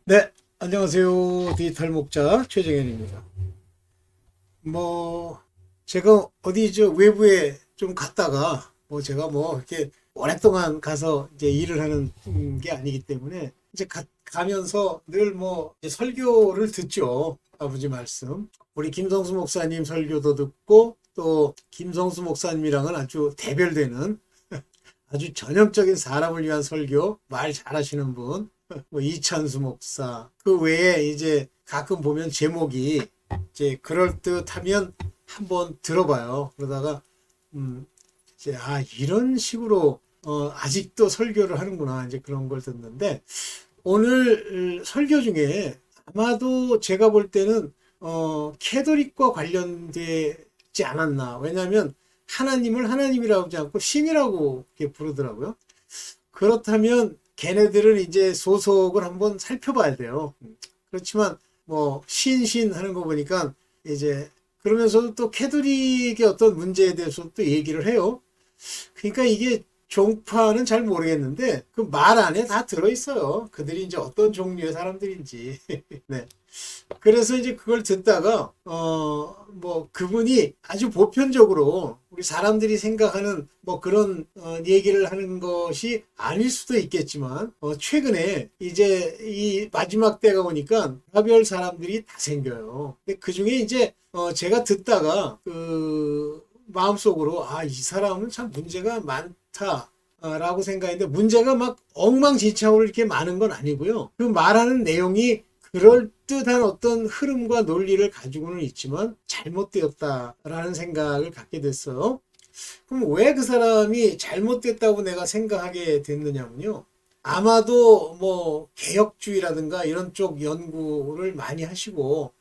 네, 안녕하세요. 디지털 목자 최정현입니다. 뭐, 제가 어디 저 외부에 좀 갔다가, 제가 이렇게 오랫동안 가서 이제 일을 하는 게 아니기 때문에, 이제 가면서 늘 이제 설교를 듣죠. 아버지 말씀. 우리 김성수 목사님 설교도 듣고, 또 김성수 목사님이랑은 아주 대별되는 아주 전형적인 사람을 위한 설교, 말 잘하시는 분, 이찬수 목사. 그 외에 이제 가끔 보면 제목이 이제 그럴듯하면 한번 들어봐요. 그러다가, 이제, 이런 식으로, 아직도 설교를 하는구나. 이제 그런 걸 듣는데, 오늘 설교 중에 아마도 제가 볼 때는, 캐톨릭과 관련되지 않았나. 왜냐하면 하나님을 하나님이라고 하지 않고 신이라고 이렇게 부르더라고요. 그렇다면 걔네들은 이제 소속을 한번 살펴봐야 돼요. 그렇지만 신신 하는 거 보니까 이제 그러면서도 또 캐톨릭의 어떤 문제에 대해서 또 얘기를 해요. 그러니까 이게 종파는 잘 모르겠는데 그 말 안에 다 들어있어요. 그들이 이제 어떤 종류의 사람들인지. 네. 그래서 이제 그걸 듣다가 그분이 아주 보편적으로 우리 사람들이 생각하는 그런 얘기를 하는 것이 아닐 수도 있겠지만 최근에 이제 이 마지막 때가 오니까 별별 사람들이 다 생겨요. 근데 그 중에 이제 제가 듣다가 그 마음속으로 이 사람은 참 문제가 많다. 라고 생각했는데 문제가 막 엉망진창으로 이렇게 많은 건 아니고요. 그 말하는 내용이 그럴듯한 어떤 흐름과 논리를 가지고는 있지만 잘못되었다라는 생각을 갖게 됐어요. 그럼 왜 그 사람이 잘못됐다고 내가 생각하게 됐느냐면요. 아마도 개혁주의라든가 이런 쪽 연구를 많이 하시고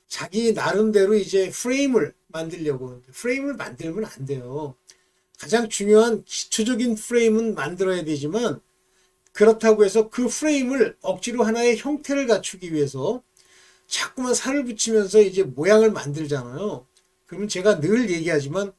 자기 나름대로 이제 프레임을 만들면 안 돼요. 가장 중요한 기초적인 프레임은 만들어야 되지만 그렇다고 해서 그 프레임을 억지로 하나의 형태를 갖추기 위해서 자꾸만 살을 붙이면서 이제 모양을 만들잖아요. 그러면 제가 늘 얘기하지만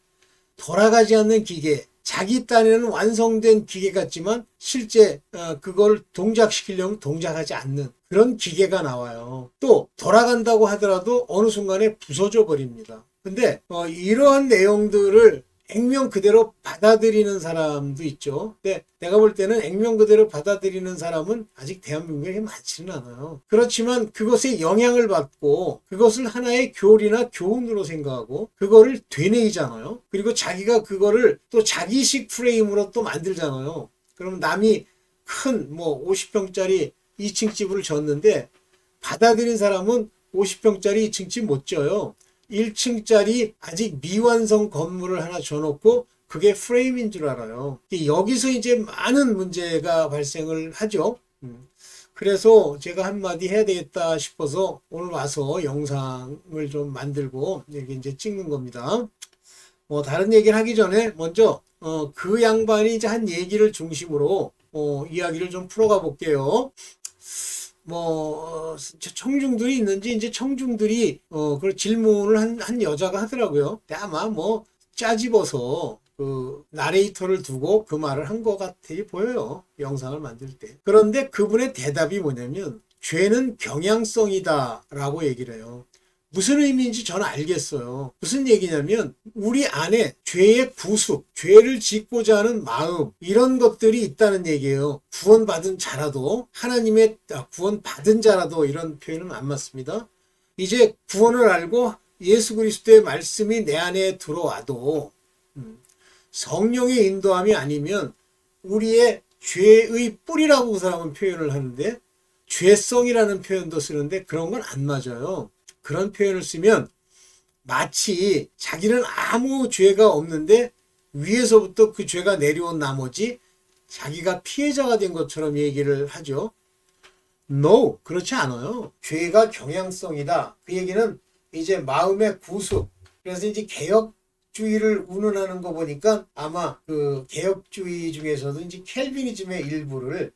돌아가지 않는 기계, 자기 딴에는 완성된 기계 같지만 실제 그걸 동작시키려면 동작하지 않는 그런 기계가 나와요. 또 돌아간다고 하더라도 어느 순간에 부서져 버립니다. 근데 이러한 내용들을 액면 그대로 받아들이는 사람도 있죠. 근데 내가 볼 때는 액면 그대로 받아들이는 사람은 아직 대한민국에 많지는 않아요. 그렇지만 그것에 영향을 받고 그것을 하나의 교리나 교훈으로 생각하고 그거를 되뇌이잖아요. 그리고 자기가 그거를 또 자기식 프레임으로 또 만들잖아요. 그럼 남이 큰 50평짜리 2층 집을 졌는데 받아들인 사람은 50평짜리 2층 집 못 져요. 1층짜리 아직 미완성 건물을 하나 줘놓고 그게 프레임인 줄 알아요. 여기서 이제 많은 문제가 발생을 하죠. 그래서 제가 한마디 해야 되겠다 싶어서 오늘 와서 영상을 좀 만들고 여기 이제 찍는 겁니다. 다른 얘기를 하기 전에 먼저 그 양반이 이제 한 얘기를 중심으로 이야기를 좀 풀어가 볼게요. 청중들이 있는지 이제 청중들이 그 질문을 한 여자가 하더라고요. 근데 아마 짜집어서 그 나레이터를 두고 그 말을 한 것 같아 보여요. 영상을 만들 때. 그런데 그분의 대답이 뭐냐면 죄는 경향성이다라고 얘기를 해요. 무슨 의미인지 저는 알겠어요. 무슨 얘기냐면 우리 안에 죄의 구습, 죄를 짓고자 하는 마음 이런 것들이 있다는 얘기예요. 구원받은 자라도 하나님의 구원받은 자라도 이런 표현은 안 맞습니다. 이제 구원을 알고 예수 그리스도의 말씀이 내 안에 들어와도 성령의 인도함이 아니면 우리의 죄의 뿌리라고 그 사람은 표현을 하는데 죄성이라는 표현도 쓰는데 그런 건 안 맞아요. 그런 표현을 쓰면 마치 자기는 아무 죄가 없는데 위에서부터 그 죄가 내려온 나머지 자기가 피해자가 된 것처럼 얘기를 하죠. No, 그렇지 않아요. 죄가 경향성이다. 그 얘기는 이제 마음의 구습. 그래서 이제 개혁주의를 운운하는 거 보니까 아마 그 개혁주의 중에서도 이제 켈비니즘의 일부를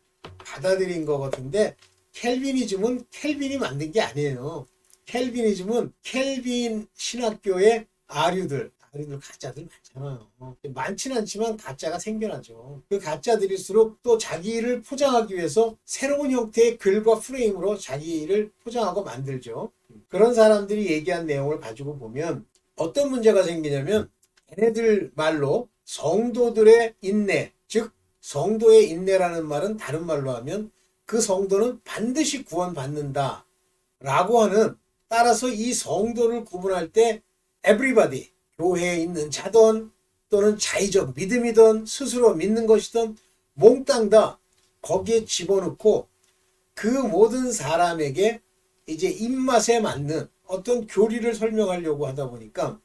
받아들인 것 같은데 켈비니즘은 켈빈이 만든 게 아니에요. 켈비니즘은 켈빈 신학교의 아류들, 아이들 가짜들 많잖아요. 많진 않지만 가짜가 생겨나죠. 그 가짜들일수록 또 자기를 포장하기 위해서 새로운 형태의 글과 프레임으로 자기를 포장하고 만들죠. 그런 사람들이 얘기한 내용을 가지고 보면 어떤 문제가 생기냐면 걔네들 말로 성도들의 인내, 즉 성도의 인내라는 말은 다른 말로 하면 그 성도는 반드시 구원받는다 라고 하는, 따라서 이 성도를 구분할 때 everybody, 교회에 있는 자든 또는 자의적 믿음이든 스스로 믿는 것이든 몽땅 다 거기에 집어넣고 그 모든 사람에게 이제 입맛에 맞는 어떤 교리를 설명하려고 하다 보니까,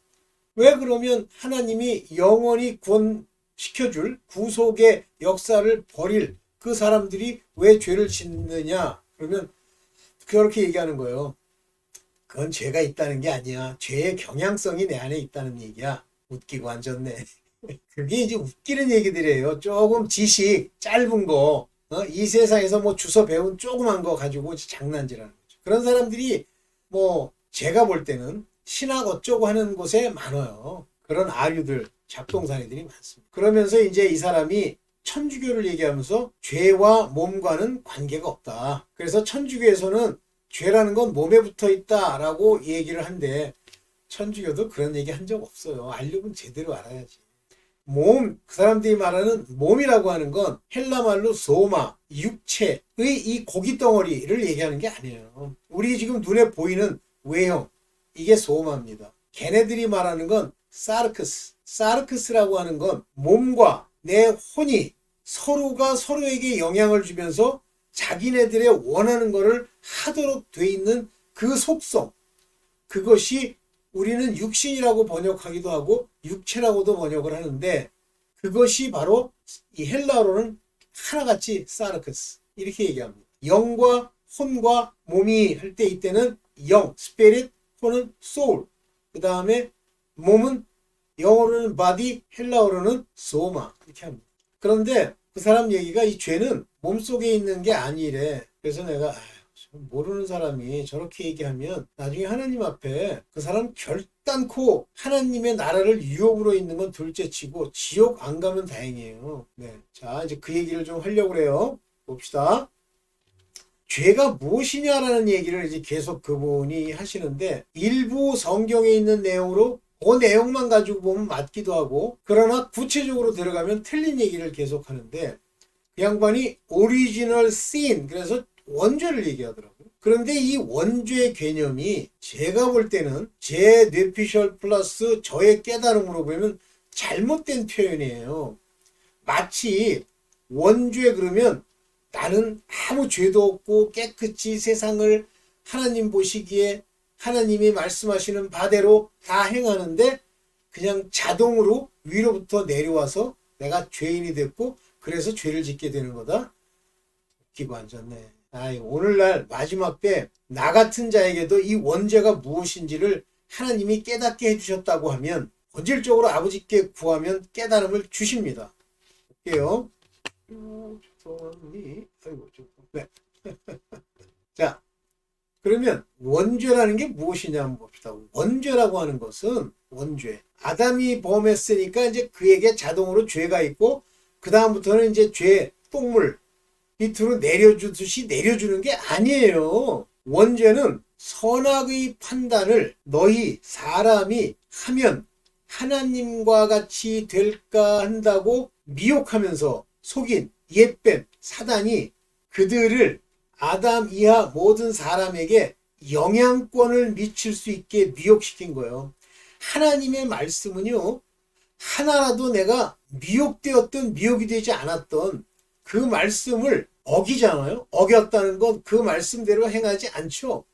왜 그러면 하나님이 영원히 구원시켜줄 구속의 역사를 벌일 그 사람들이 왜 죄를 짓느냐 그러면 그렇게 얘기하는 거예요. 그건 죄가 있다는 게 아니야. 죄의 경향성이 내 안에 있다는 얘기야. 웃기고 앉았네. 그게 이제 웃기는 얘기들이에요. 조금 지식 짧은 거, 이 세상에서 뭐 주워 배운 조그만 거 가지고 장난질하는 거죠. 그런 사람들이 뭐 제가 볼 때는 신학 어쩌고 하는 곳에 많아요. 그런 아류들, 잡동사니들이 많습니다. 그러면서 이제 이 사람이 천주교를 얘기하면서 죄와 몸과는 관계가 없다. 그래서 천주교에서는 죄라는 건 몸에 붙어 있다라고 얘기를 한데 천주교도 그런 얘기 한 적 없어요. 알려면 제대로 알아야지. 몸, 그 사람들이 말하는 몸이라고 하는 건 헬라 말로 소마, 육체의 이 고기 덩어리를 얘기하는 게 아니에요. 우리 지금 눈에 보이는 외형, 이게 소마입니다. 걔네들이 말하는 건 사르크스. 사르크스라고 하는 건 몸과 내 혼이 서로가 서로에게 영향을 주면서 자기네들의 원하는 것을 하도록 돼 있는 그 속성, 그것이 우리는 육신이라고 번역하기도 하고 육체라고도 번역을 하는데, 그것이 바로 이 헬라어로는 하나같이 사르크스 이렇게 얘기합니다. 영과 혼과 몸이 할 때 이때는 영, 스피릿, 혼은 소울, 그 다음에 몸은 영어로는 바디, 헬라어로는 소마 이렇게 합니다. 그런데 그 사람 얘기가 이 죄는 몸속에 있는 게 아니래. 그래서 내가 모르는 사람이 저렇게 얘기하면 나중에 하나님 앞에 그 사람 결단코 하나님의 나라를 유혹으로 있는 건 둘째치고 지옥 안 가면 다행이에요. 네, 자 이제 그 얘기를 좀 하려고 그래요. 봅시다. 죄가 무엇이냐라는 얘기를 이제 계속 그분이 하시는데, 일부 성경에 있는 내용으로 그 내용만 가지고 보면 맞기도 하고, 그러나 구체적으로 들어가면 틀린 얘기를 계속 하는데, 그 양반이 오리지널 씬, 그래서 원죄를 얘기하더라고요. 그런데 이 원죄 개념이 제가 볼 때는 제 뇌피셜 플러스 저의 깨달음으로 보면 잘못된 표현이에요. 마치 원죄 그러면 나는 아무 죄도 없고 깨끗이 세상을 하나님 보시기에 하나님이 말씀하시는 바대로 다 행하는데 그냥 자동으로 위로부터 내려와서 내가 죄인이 됐고 그래서 죄를 짓게 되는 거다. 웃기고 앉았네. 오늘날 마지막 때 나 같은 자에게도 이 원죄가 무엇인지를 하나님이 깨닫게 해주셨다고 하면 본질적으로 아버지께 구하면 깨달음을 주십니다. 볼게요. 네. 자, 그러면 원죄라는 게 무엇이냐 한번 봅시다. 원죄라고 하는 것은 원죄. 아담이 범했으니까 이제 그에게 자동으로 죄가 있고 그 다음부터는 이제 죄, 똥물 밑으로 내려주듯이 내려주는 게 아니에요. 원죄는 선악의 판단을 너희 사람이 하면 하나님과 같이 될까 한다고 미혹하면서 속인 옛뱀 사단이 그들을 아담 이하 모든 사람에게 영향권을 미칠 수 있게 미혹시킨 거예요. 하나님의 말씀은요, 하나라도 내가 미혹되었던 미혹이 되지 않았던 그 말씀을 어기잖아요. 어겼다는 건 그 말씀대로 행하지 않죠.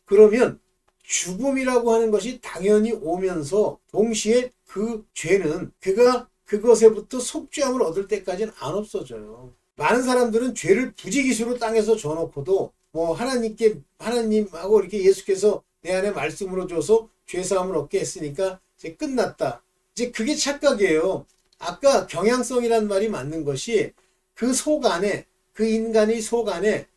그러면 죽음이라고 하는 것이 당연히 오면서 동시에 그 죄는 그가 그것에부터 속죄함을 얻을 때까지는 안 없어져요. 많은 사람들은 죄를 부지기수로 땅에서 줘놓고도 뭐 하나님하고 이렇게 예수께서 내 안에 말씀으로 줘서 죄사함을 얻게 했으니까 이제 끝났다. 이제 그게 착각이에요. 아까 경향성이란 말이 맞는 것이 그 속 안에, 그 인간의 속 안에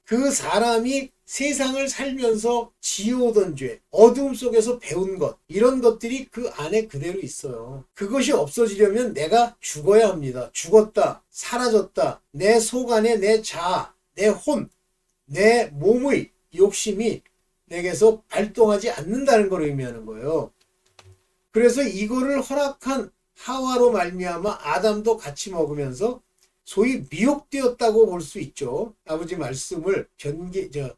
그 사람이 세상을 살면서 지어오던 죄, 어둠 속에서 배운 것, 이런 것들이 그 안에 그대로 있어요. 그것이 없어지려면 내가 죽어야 합니다. 죽었다, 사라졌다, 내 속 안에 내 자아, 내 혼, 내 몸의 욕심이 내게서 발동하지 않는다는 걸 의미하는 거예요. 그래서 이거를 허락한 하와로 말미암아 아담도 같이 먹으면서 소위 미혹되었다고 볼 수 있죠. 아버지 말씀을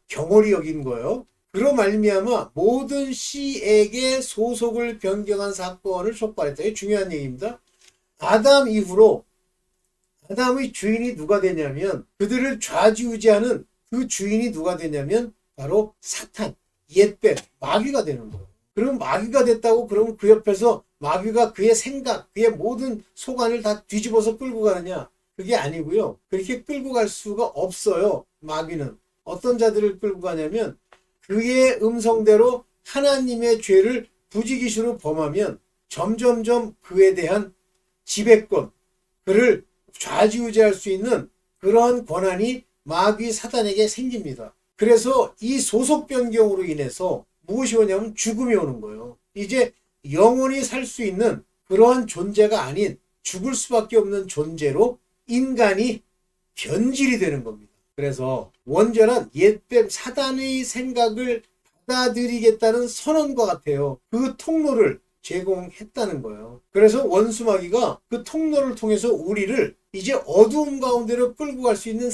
경홀히 여긴 거예요. 그로 말미암아 모든 씨에게 소속을 변경한 사건을 촉발했다. 이게 중요한 얘기입니다. 아담 이후로 아담의 주인이 누가 되냐면, 그들을 좌지우지하는 그 주인이 누가 되냐면 바로 사탄, 옛뱀, 마귀가 되는 거예요. 그럼 마귀가 됐다고 그러면 그 옆에서 마귀가 그의 생각, 그의 모든 속안을 다 뒤집어서 끌고 가느냐? 그게 아니고요. 그렇게 끌고 갈 수가 없어요. 마귀는. 어떤 자들을 끌고 가냐면 그의 음성대로 하나님의 죄를 부지기수로 범하면 점점점 그에 대한 지배권, 그를 좌지우지할 수 있는 그런 권한이 마귀 사단에게 생깁니다. 그래서 이 소속 변경으로 인해서 무엇이 오냐면 죽음이 오는 거예요. 이제 영원히 살 수 있는 그러한 존재가 아닌 죽을 수밖에 없는 존재로 인간이 변질이 되는 겁니다. 그래서 원전한 옛뱀 사단의 생각을 받아들이겠다는 선언과 같아요. 그 통로를 제공했다는 거예요. 그래서 원수마귀가 그 통로를 통해서 우리를 이제 어두움 가운데로 끌고 갈 수 있는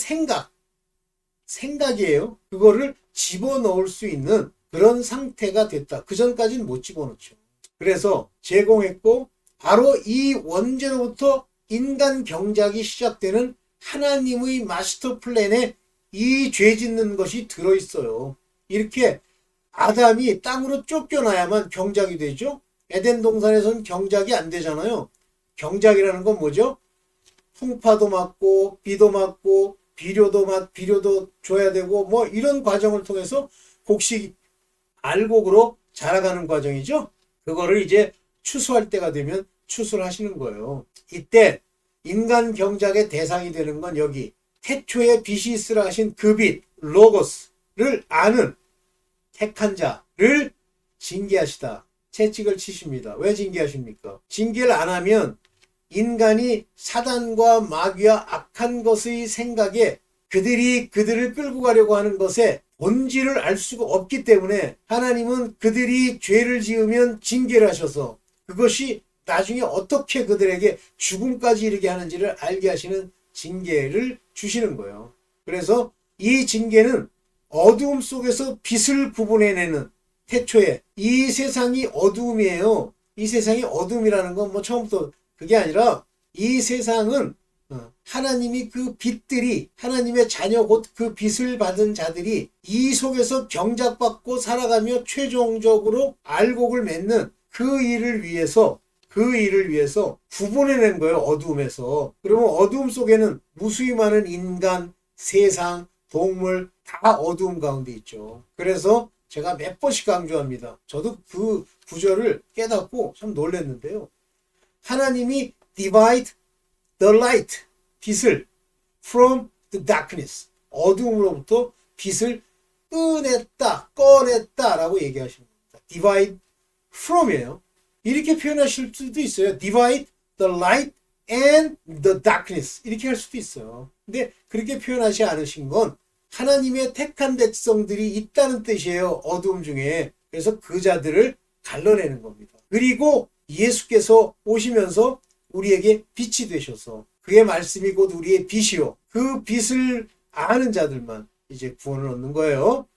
생각이에요. 그거를 집어넣을 수 있는 그런 상태가 됐다. 그 전까지는 못 집어넣죠. 그래서 제공했고, 바로 이 원죄로부터 인간 경작이 시작되는 하나님의 마스터 플랜에 이 죄 짓는 것이 들어있어요. 이렇게 아담이 땅으로 쫓겨나야만 경작이 되죠. 에덴 동산에서는 경작이 안 되잖아요. 경작이라는 건 뭐죠? 풍파도 맞고 비도 맞고 비료도 줘야 되고 뭐 이런 과정을 통해서 곡식 알곡으로 자라가는 과정이죠. 그거를 이제 추수할 때가 되면 추수를 하시는 거예요. 이때 인간 경작의 대상이 되는 건 여기 태초에 빛이 있으라 하신 그 빛, 로고스를 아는 택한 자를 징계하시다. 채찍을 치십니다. 왜 징계하십니까? 징계를 안 하면 인간이 사단과 마귀와 악한 것의 생각에 그들을 끌고 가려고 하는 것에 본질을 알 수가 없기 때문에 하나님은 그들이 죄를 지으면 징계를 하셔서 그것이 나중에 어떻게 그들에게 죽음까지 이르게 하는지를 알게 하시는 징계를 주시는 거예요. 그래서 이 징계는 어두움 속에서 빛을 구분해내는, 태초에 이 세상이 어두움이에요. 이 세상이 어두움이라는 건 뭐 처음부터 그게 아니라 이 세상은 하나님이 그 빛들이 하나님의 자녀 곧 그 빛을 받은 자들이 이 속에서 경작받고 살아가며 최종적으로 알곡을 맺는 그 일을 위해서 구분해낸 거예요. 어두움에서. 그러면 어두움 속에는 무수히 많은 인간, 세상, 동물 다 어두움 가운데 있죠. 그래서 제가 몇 번씩 강조합니다. 저도 그 구절을 깨닫고 참 놀랐는데요. 하나님이 divide the light, 빛을 from the darkness, 어두움으로부터 빛을 꺼냈다라고 얘기하시는 겁니다. divide from이에요. 이렇게 표현하실 수도 있어요. divide the light and the darkness 이렇게 할 수도 있어요. 근데 그렇게 표현하지 않으신 건 하나님의 택한 백성들이 있다는 뜻이에요. 어두움 중에. 그래서 그 자들을 갈라내는 겁니다. 그리고 예수께서 오시면서 우리에게 빛이 되셔서 그의 말씀이 곧 우리의 빛이요. 그 빛을 아는 자들만 이제 구원을 얻는 거예요.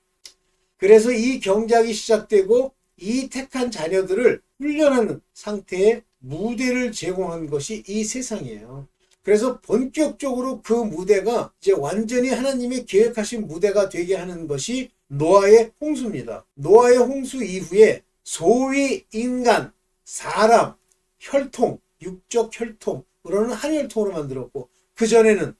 그래서 이 경작이 시작되고 이 택한 자녀들을 훈련하는 상태의 무대를 제공한 것이 이 세상이에요. 그래서 본격적으로 그 무대가 이제 완전히 하나님의 계획하신 무대가 되게 하는 것이 노아의 홍수입니다. 노아의 홍수 이후에 소위 인간, 사람, 혈통, 육적 혈통으로는 한 혈통으로 만들었고 그전에는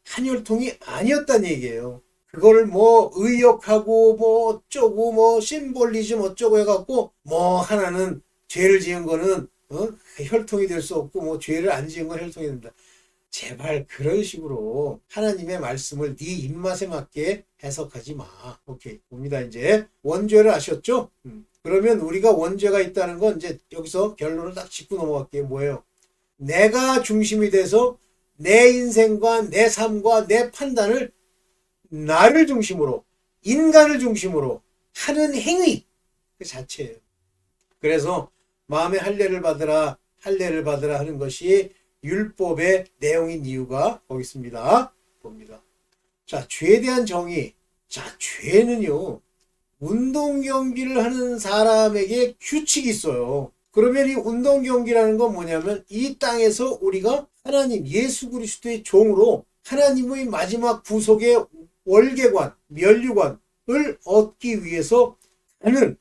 한 혈통이 아니었다는 얘기예요. 그걸 뭐 의역하고 뭐 어쩌고 뭐 심볼리즘 어쩌고 해갖고 뭐 하나는 죄를 지은 거는 혈통이 될 수 없고 뭐 죄를 안 지은 건 혈통이 된다. 제발 그런 식으로 하나님의 말씀을 네 입맛에 맞게 해석하지 마. 오케이. 봅니다. 이제 원죄를 아셨죠? 그러면 우리가 원죄가 있다는 건 이제 여기서 결론을 딱 짚고 넘어갈게요. 뭐예요? 내가 중심이 돼서 내 인생과 내 삶과 내 판단을 나를 중심으로, 인간을 중심으로 하는 행위 그 자체예요. 그래서 마음의 할례를 받으라, 할례를 받으라 하는 것이 율법의 내용인 이유가 거기 있습니다. 봅니다. 자, 죄에 대한 정의. 자, 죄는요, 운동 경기를 하는 사람에게 규칙이 있어요. 그러면 이 운동 경기라는 건 뭐냐면 이 땅에서 우리가 하나님 예수 그리스도의 종으로 하나님의 마지막 구속의 월계관, 면류관을 얻기 위해서 하는,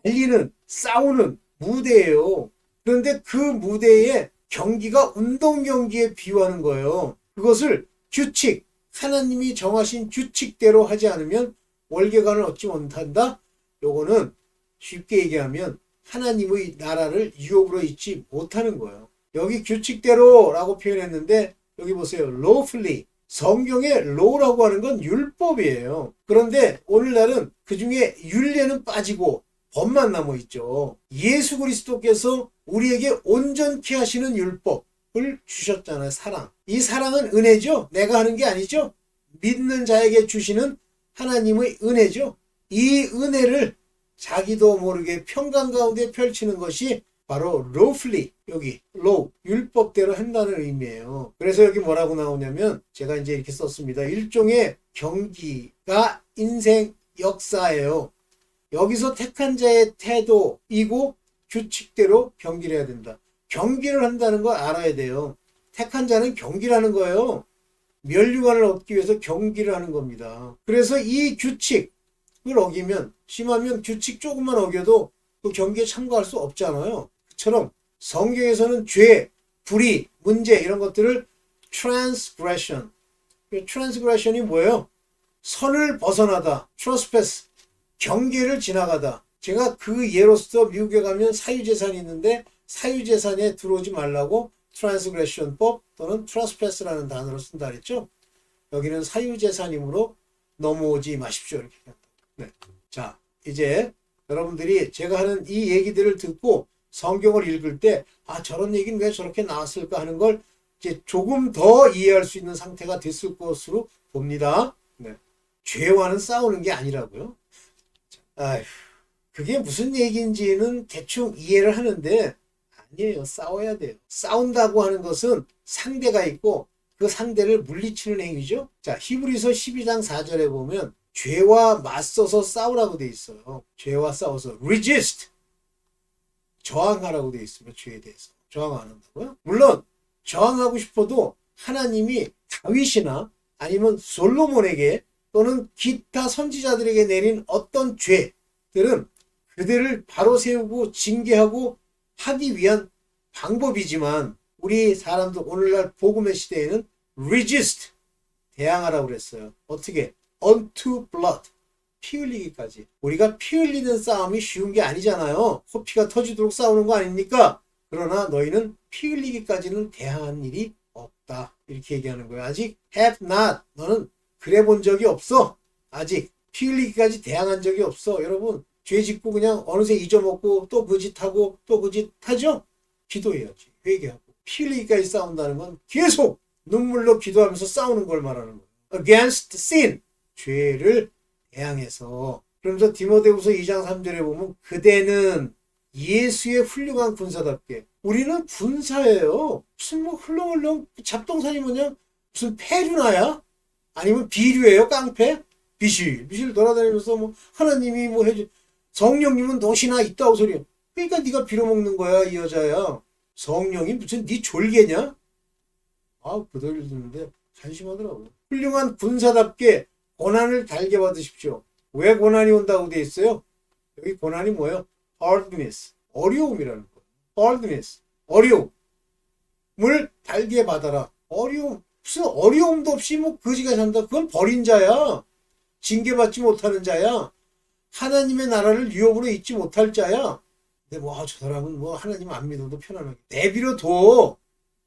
달리는, 싸우는 무대예요. 그런데 그 무대의 경기가 운동 경기에 비유하는 거예요. 그것을 규칙, 하나님이 정하신 규칙대로 하지 않으면 월계관을 얻지 못한다. 요거는 쉽게 얘기하면 하나님의 나라를 유업으로 잊지 못하는 거예요. 여기 규칙대로라고 표현했는데 여기 보세요. lawfully. 성경의 law라고 하는 건 율법이에요. 그런데 오늘날은 그 중에 율례는 빠지고 법만 남아 있죠. 예수 그리스도께서 우리에게 온전케 하시는 율법을 주셨잖아요. 사랑. 이 사랑은 은혜죠. 내가 하는 게 아니죠. 믿는 자에게 주시는 하나님의 은혜죠. 이 은혜를 자기도 모르게 평강 가운데 펼치는 것이 바로 lawfully, 여기 law, 율법대로 한다는 의미예요. 그래서 여기 뭐라고 나오냐면 제가 이제 이렇게 썼습니다. 일종의 경기가 인생 역사예요. 여기서 택한 자의 태도이고 규칙대로 경기를 해야 된다. 경기를 한다는 걸 알아야 돼요. 택한 자는 경기를 하는 거예요. 면류관을 얻기 위해서 경기를 하는 겁니다. 그래서 이 규칙을 어기면, 심하면 규칙 조금만 어겨도 그 경기에 참가할 수 없잖아요. 그처럼 성경에서는 죄, 불의, 문제 이런 것들을 transgression. transgression이 뭐예요? 선을 벗어나다. trespass. 경계를 지나가다. 제가 그 예로서 미국에 가면 사유재산이 있는데 사유재산에 들어오지 말라고 transgression법 또는 trespass라는 단어를 쓴다 그랬죠. 여기는 사유재산이므로 넘어오지 마십시오. 이렇게. 네. 자, 이제 여러분들이 제가 하는 이 얘기들을 듣고 성경을 읽을 때 저런 얘기는 왜 저렇게 나왔을까 하는 걸 이제 조금 더 이해할 수 있는 상태가 됐을 것으로 봅니다. 네. 죄와는 싸우는 게 아니라고요. 아휴, 그게 무슨 얘기인지는 대충 이해를 하는데 아니에요. 싸워야 돼요. 싸운다고 하는 것은 상대가 있고 그 상대를 물리치는 행위죠. 자, 히브리서 12장 4절에 보면 죄와 맞서서 싸우라고 돼 있어요. 죄와 싸워서 resist, 저항하라고 돼 있습니다. 죄에 대해서 저항 안 한다고요? 물론 저항하고 싶어도 하나님이 다윗이나 아니면 솔로몬에게 또는 기타 선지자들에게 내린 어떤 죄들은 그들을 바로 세우고 징계하고 하기 위한 방법이지만 우리 사람들 오늘날 복음의 시대에는 resist, 대항하라고 그랬어요. 어떻게? unto blood, 피 흘리기까지. 우리가 피 흘리는 싸움이 쉬운 게 아니잖아요. 코피가 터지도록 싸우는 거 아닙니까? 그러나 너희는 피 흘리기까지는 대항한 일이 없다. 이렇게 얘기하는 거예요. 아직 have not, 너는 그래 본 적이 없어. 아직 피 흘리기까지 대항한 적이 없어. 여러분, 죄 짓고 그냥 어느새 잊어먹고 또 그 짓 하고 또 그 짓 하죠? 기도해야지. 회개하고. 피 흘리기까지 싸운다는 건 계속 눈물로 기도하면서 싸우는 걸 말하는 거예요. against sin, 죄를 대항해서. 그러면서 디모데후서 2장 3절에 보면 그대는 예수의 훌륭한 군사답게. 우리는 군사예요. 무슨 뭐 흘렁흘렁 잡동사니 뭐냐? 무슨 패류나야? 아니면 비류예요? 깡패? 비실 돌아다니면서 뭐 하나님이 뭐 해줘. 성령님은 덫이나 있다고 소리야. 그러니까 네가 빌어먹는 거야, 이 여자야. 성령이 무슨 네 졸개냐? 그 소리를 듣는데 한심하더라고요. 훌륭한 군사답게 고난을 달게 받으십시오. 왜 고난이 온다고 돼 있어요? 여기 고난이 뭐예요? hardness, 어려움이라는 거예요. hardness, 어려움을 달게 받아라. 어려움, 무슨 어려움도 없이 뭐 거지가 산다. 그건 버린 자야. 징계받지 못하는 자야. 하나님의 나라를 유업으로 잊지 못할 자야. 근데 뭐 저 사람은 뭐 하나님 안 믿어도 편안하게 내버려둬.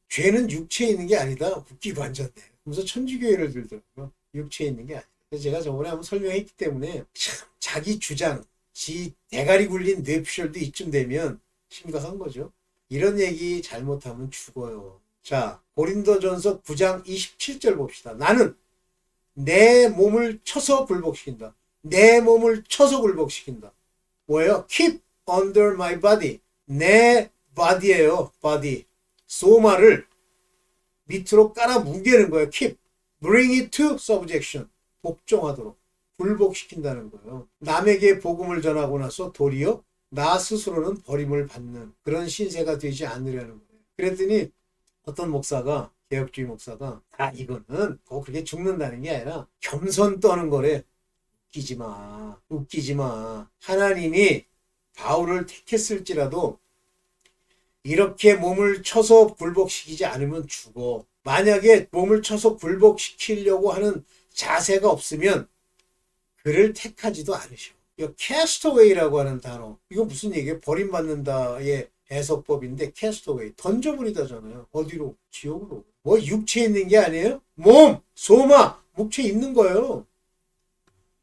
죄는 육체에 있는 게 아니다. 웃기고 앉았네. 그래서 천주교회를 들더라고요. 육체에 있는 게 아니다. 그래서 제가 저번에 한번 설명했기 때문에 참 자기 주장, 지 대가리 굴린 뇌피셜도 이쯤 되면 심각한 거죠. 이런 얘기 잘못하면 죽어요. 자, 고린도전서 9장 27절 봅시다. 나는 내 몸을 쳐서 굴복시킨다. 내 몸을 쳐서 굴복시킨다. 뭐예요? Keep under my body. 내 body예요. body. 소마를 밑으로 깔아 뭉개는 거예요. Keep. Bring it to subjection. 복종하도록. 굴복시킨다는 거예요. 남에게 복음을 전하고 나서 도리어 나 스스로는 버림을 받는 그런 신세가 되지 않으려는 거예요. 그랬더니 어떤 목사가, 개혁주의 목사가, 이거는 꼭 그렇게 죽는다는 게 아니라 겸손 떠는 거래. 웃기지 마. 웃기지 마. 하나님이 바울을 택했을지라도 이렇게 몸을 쳐서 굴복시키지 않으면 죽어. 만약에 몸을 쳐서 굴복시키려고 하는 자세가 없으면 그를 택하지도 않으셔. 이거 캐스터웨이라고 하는 단어. 이거 무슨 얘기예요? 버림받는다의 해석법인데 캐스터웨이. 던져버리다잖아요. 어디로? 지옥으로. 뭐 육체에 있는 게 아니에요? 몸, 소마, 목체에 있는 거예요.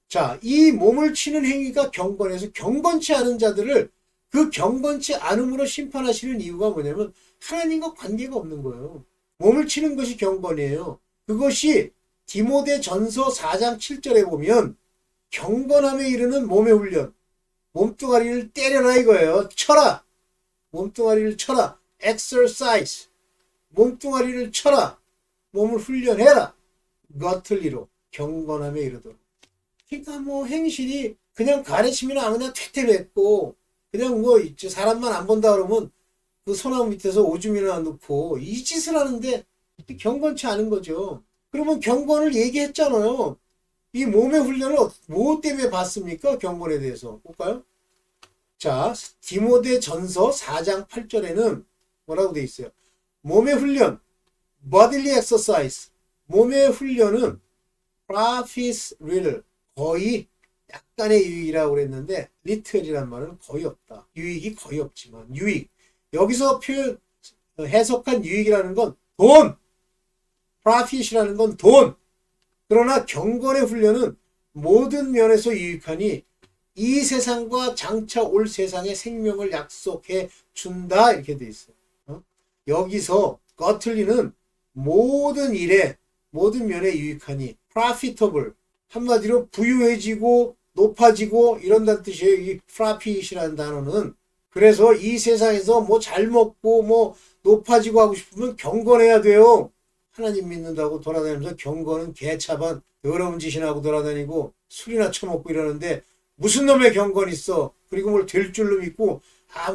자, 이 몸을 치는 행위가 경건해서 경건치 않은 자들을 그 경건치 않음으로 심판하시는 이유가 뭐냐면 하나님과 관계가 없는 거예요. 몸을 치는 것이 경건이에요. 그것이 디모데전서 4장 7절에 보면 경건함에 이르는 몸의 훈련. 몸뚱아리를 때려라 이거예요. 쳐라. 몸뚱아리를 쳐라. exercise. 몸뚱아리를 쳐라. 몸을 훈련해라. 거틀리로 경건함에 이르도록. 그러니까 뭐 행실이 그냥 가르치면 그냥 퇴퇴뱉고 그냥 뭐 사람만 안 본다 그러면 그 소나무 밑에서 오줌이나 넣고 이 짓을 하는데 경건치 않은 거죠. 그러면 경건을 얘기했잖아요. 이 몸의 훈련을 뭐 때문에 받습니까? 경건에 대해서. 볼까요? 자, 디모데전서 4장 8절에는 뭐라고 돼 있어요? 몸의 훈련, bodily exercise. 몸의 훈련은 profits little. 거의 약간의 유익이라고 그랬는데 little이란 말은 거의 없다. 유익이 거의 없지만 유익. 여기서 해석한 유익이라는 건 돈. profit이라는 건 돈. 그러나 경건의 훈련은 모든 면에서 유익하니 이 세상과 장차 올 세상의 생명을 약속해 준다 이렇게 돼 있어요. 여기서 거틀리는 모든 일에 모든 면에 유익하니 profitable 한마디로 부유해지고 높아지고 이런다는 뜻이에요. 이 profit이라는 단어는. 그래서 이 세상에서 뭐 잘 먹고 뭐 높아지고 하고 싶으면 경건해야 돼요. 하나님 믿는다고 돌아다니면서 경건은 개차반 더러운 짓이나 하고 돌아다니고 술이나 처먹고 이러는데 무슨 놈의 경건이 있어. 그리고 뭘 될 줄로 믿고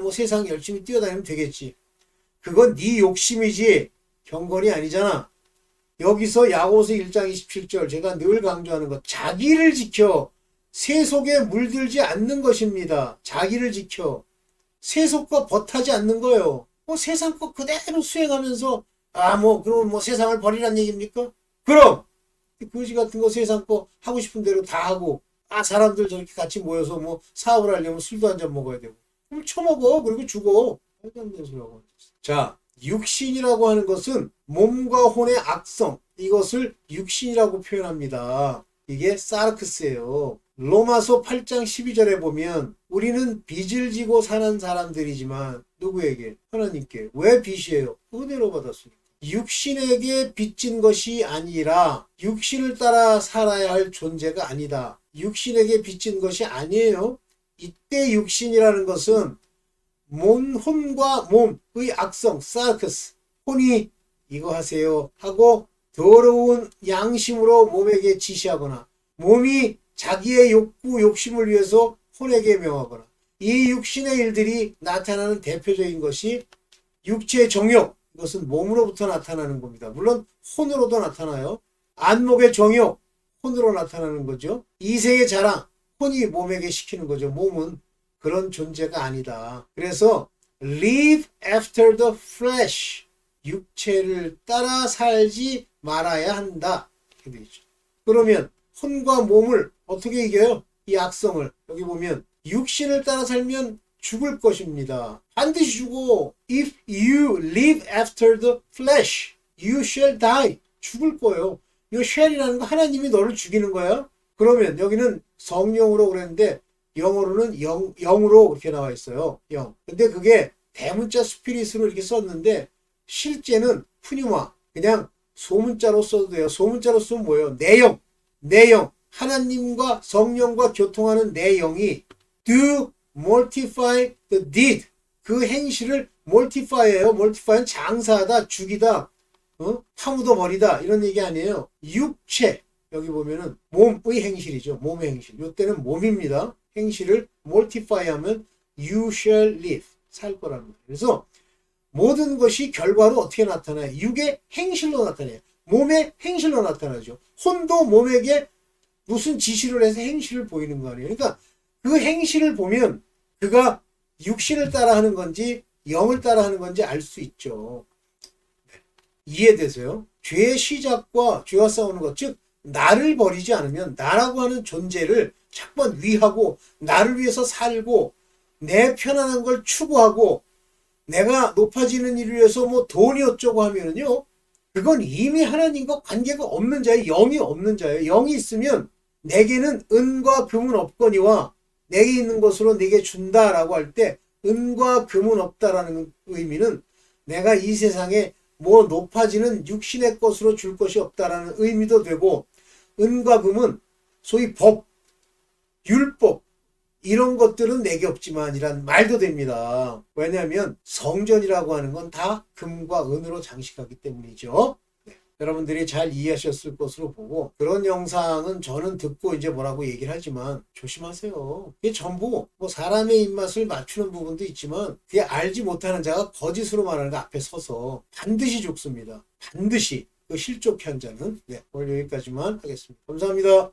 뭐 세상 열심히 뛰어다니면 되겠지. 그건 네 욕심이지 경건이 아니잖아. 여기서 야고보서 1장 27절 제가 늘 강조하는 것 자기를 지켜 세속에 물들지 않는 것입니다. 자기를 지켜 세속과 벗하지 않는 거예요. 세상 거 그대로 수행하면서 그럼 뭐 세상을 버리란 얘기입니까? 그럼 거지 같은 거 세상 거 하고 싶은 대로 다 하고 사람들 저렇게 같이 모여서 뭐 사업을 하려면 술도 한 잔 먹어야 되고 그럼 처먹어. 그리고 죽어. 자, 육신이라고 하는 것은 몸과 혼의 악성, 이것을 육신이라고 표현합니다. 이게 사르크스예요. 로마서 8장 12절에 보면 우리는 빚을 지고 사는 사람들이지만 누구에게? 하나님께. 왜 빚이에요? 은혜로 받았으니까. 육신에게 빚진 것이 아니라 육신을 따라 살아야 할 존재가 아니다. 육신에게 빚진 것이 아니에요. 이때 육신이라는 것은 혼과 몸의 악성, 사르크스. 혼이 이거 하세요 하고 더러운 양심으로 몸에게 지시하거나 몸이 자기의 욕구, 욕심을 위해서 혼에게 명하거나 이 육신의 일들이 나타나는 대표적인 것이 육체의 정욕. 이것은 몸으로부터 나타나는 겁니다. 물론 혼으로도 나타나요. 안목의 정욕, 혼으로 나타나는 거죠. 이생의 자랑, 혼이 몸에게 시키는 거죠. 몸은 그런 존재가 아니다. 그래서 live after the flesh. 육체를 따라 살지 말아야 한다. 이렇게 되어 있죠. 그러면 혼과 몸을 어떻게 이겨요? 이 악성을. 여기 보면 육신을 따라 살면 죽을 것입니다. 반드시 죽어. If you live after the flesh, you shall die. 죽을 거예요. 이 shall이라는 거 하나님이 너를 죽이는 거야. 그러면 여기는 성령으로 그랬는데 영어로는 영으로 이렇게 나와 있어요. 영. 근데 그게 대문자 스피릿으로 이렇게 썼는데 실제는 푸뉴마 그냥 소문자로 써도 돼요. 소문자로 쓰면 뭐예요? 내용. 하나님과 성령과 교통하는 내용이 do mortify the deed. 그 행실을 mortify예요. mortify는 장사하다, 죽이다, 파묻어 버리다 이런 얘기 아니에요. 육체 여기 보면은 몸의 행실이죠. 몸의 행실. 이때는 몸입니다. 행실을 mortify 하면 you shall live. 살 거라는 거예요. 그래서 모든 것이 결과로 어떻게 나타나요? 육의 행실로 나타나요. 몸의 행실로 나타나죠. 혼도 몸에게 무슨 지시를 해서 행실을 보이는 거 아니에요. 그러니까 그 행실을 보면 그가 육신을 따라하는 건지 영을 따라하는 건지 알 수 있죠. 이해되세요? 죄의 시작과 죄와 싸우는 것, 즉 나를 버리지 않으면 나라고 하는 존재를 자꾸만 위하고 나를 위해서 살고 내 편안한 걸 추구하고 내가 높아지는 일을 위해서 뭐 돈이 어쩌고 하면은요, 그건 이미 하나님과 관계가 없는 자예요. 영이 없는 자예요. 영이 있으면 내게는 은과 금은 없거니와 내게 있는 것으로 내게 준다라고 할 때 은과 금은 없다라는 의미는 내가 이 세상에 뭐 높아지는 육신의 것으로 줄 것이 없다라는 의미도 되고, 은과 금은 소위 법, 율법 이런 것들은 내게 없지만 이란 말도 됩니다. 왜냐하면 성전이라고 하는 건 다 금과 은으로 장식하기 때문이죠. 여러분들이 잘 이해하셨을 것으로 보고, 그런 영상은 저는 듣고 이제 뭐라고 얘기를 하지만 조심하세요. 이게 전부 뭐 사람의 입맛을 맞추는 부분도 있지만 그게 알지 못하는 자가 거짓으로 말하는 거 앞에 서서 반드시 죽습니다. 반드시 그 실족한 자는. 오늘 여기까지만 하겠습니다. 감사합니다.